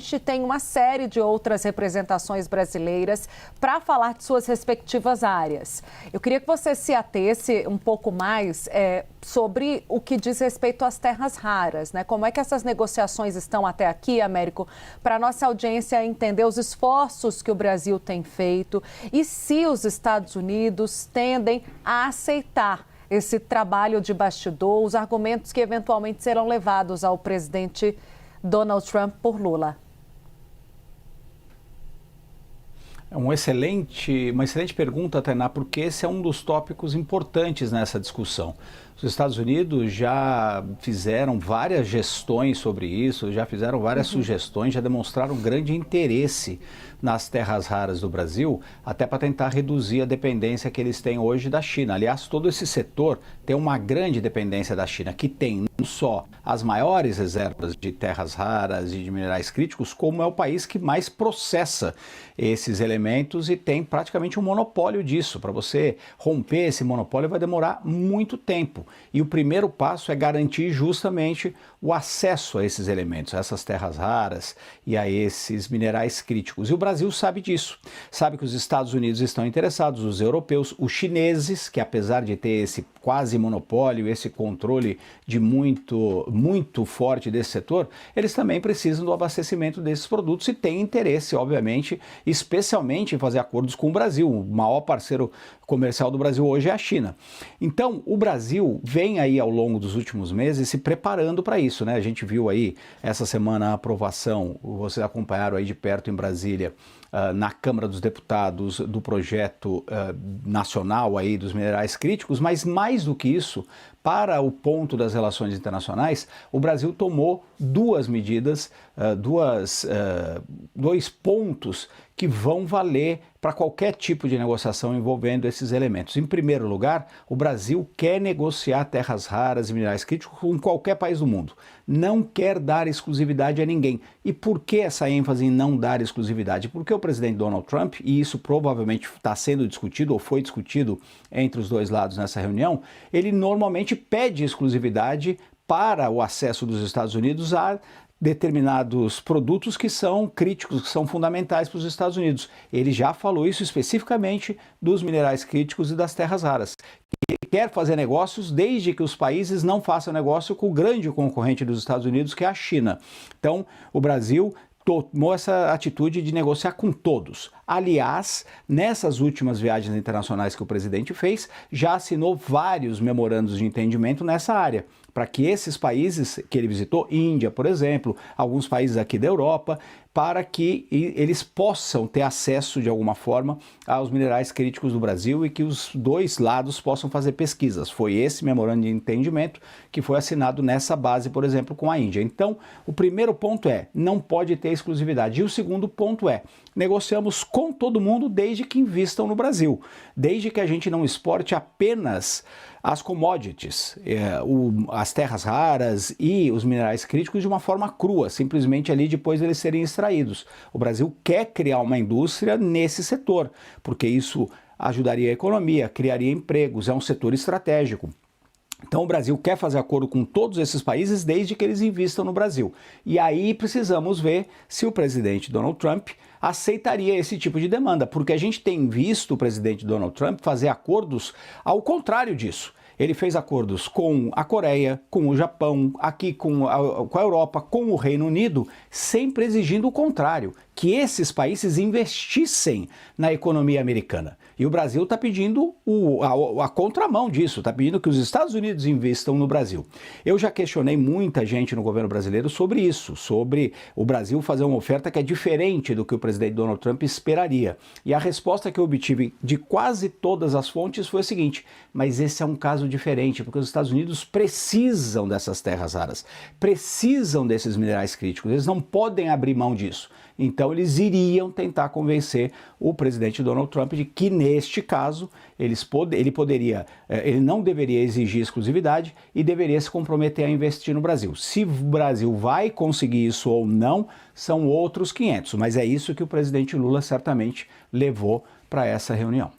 gente tem uma série de outras representações brasileiras para falar de suas respectivas áreas. Eu queria que você se atesse um pouco mais sobre o que diz respeito às terras raras, né? Como é que essas negociações estão até aqui, Américo, para a nossa audiência entender os esforços que o Brasil tem feito e se os Estados Unidos tendem a aceitar esse trabalho de bastidor, os argumentos que eventualmente serão levados ao presidente Donald Trump por Lula. É uma excelente pergunta, Tainá, porque esse é um dos tópicos importantes nessa discussão. Os Estados Unidos já fizeram várias gestões sobre isso, já fizeram várias sugestões, já demonstraram grande interesse nas terras raras do Brasil, até para tentar reduzir a dependência que eles têm hoje da China. Aliás, todo esse setor tem uma grande dependência da China, que tem não só as maiores reservas de terras raras e de minerais críticos, como é o país que mais processa esses elementos e tem praticamente um monopólio disso. Para você romper esse monopólio vai demorar muito tempo. E o primeiro passo é garantir justamente o acesso a esses elementos, a essas terras raras e a esses minerais críticos. E o Brasil sabe disso. Sabe que os Estados Unidos estão interessados, os europeus, os chineses, que apesar de ter esse quase monopólio, esse controle de muito forte desse setor, eles também precisam do abastecimento desses produtos e têm interesse, obviamente, especialmente em fazer acordos com o Brasil. O maior parceiro comercial do Brasil hoje é a China. Então, o Brasil vem aí ao longo dos últimos meses se preparando para isso, né? A gente viu aí essa semana a aprovação, vocês acompanharam aí de perto em Brasília, na Câmara dos Deputados, do projeto nacional aí dos minerais críticos, mas mais do que isso, para o ponto das relações internacionais, o Brasil tomou duas medidas, dois pontos que vão valer para qualquer tipo de negociação envolvendo esses elementos. Em primeiro lugar, o Brasil quer negociar terras raras e minerais críticos com qualquer país do mundo. Não quer dar exclusividade a ninguém. E por que essa ênfase em não dar exclusividade? Porque o presidente Donald Trump, e isso provavelmente está sendo discutido ou foi discutido entre os dois lados nessa reunião, ele normalmente pede exclusividade para o acesso dos Estados Unidos a determinados produtos que são críticos, que são fundamentais para os Estados Unidos. Ele já falou isso especificamente dos minerais críticos e das terras raras. Ele quer fazer negócios desde que os países não façam negócio com o grande concorrente dos Estados Unidos, que é a China. Então, o Brasil tomou essa atitude de negociar com todos. Aliás, nessas últimas viagens internacionais que o presidente fez, já assinou vários memorandos de entendimento nessa área, para que esses países que ele visitou, Índia, por exemplo, alguns países aqui da Europa, para que eles possam ter acesso de alguma forma aos minerais críticos do Brasil e que os dois lados possam fazer pesquisas. Foi esse memorando de entendimento que foi assinado nessa base, por exemplo, com a Índia. Então, o primeiro ponto é, não pode ter exclusividade. E o segundo ponto é, negociamos com todo mundo desde que invistam no Brasil, desde que a gente não exporte apenas as commodities, as terras raras e os minerais críticos de uma forma crua, simplesmente ali depois deles serem extraídos. O Brasil quer criar uma indústria nesse setor, porque isso ajudaria a economia, criaria empregos, é um setor estratégico. Então o Brasil quer fazer acordo com todos esses países desde que eles investam no Brasil. E aí precisamos ver se o presidente Donald Trump aceitaria esse tipo de demanda, porque a gente tem visto o presidente Donald Trump fazer acordos ao contrário disso. Ele fez acordos com a Coreia, com o Japão, aqui com a Europa, com o Reino Unido, sempre exigindo o contrário, que esses países investissem na economia americana. E o Brasil está pedindo a contramão disso, está pedindo que os Estados Unidos investam no Brasil. Eu já questionei muita gente no governo brasileiro sobre isso, sobre o Brasil fazer uma oferta que é diferente do que o presidente Donald Trump esperaria. E a resposta que eu obtive de quase todas as fontes foi a seguinte: mas esse é um caso diferente, porque os Estados Unidos precisam dessas terras raras, precisam desses minerais críticos, eles não podem abrir mão disso. Então eles iriam tentar convencer o presidente Donald Trump de que neste caso ele não deveria exigir exclusividade e deveria se comprometer a investir no Brasil. Se o Brasil vai conseguir isso ou não, são outros 500, mas é isso que o presidente Lula certamente levou para essa reunião.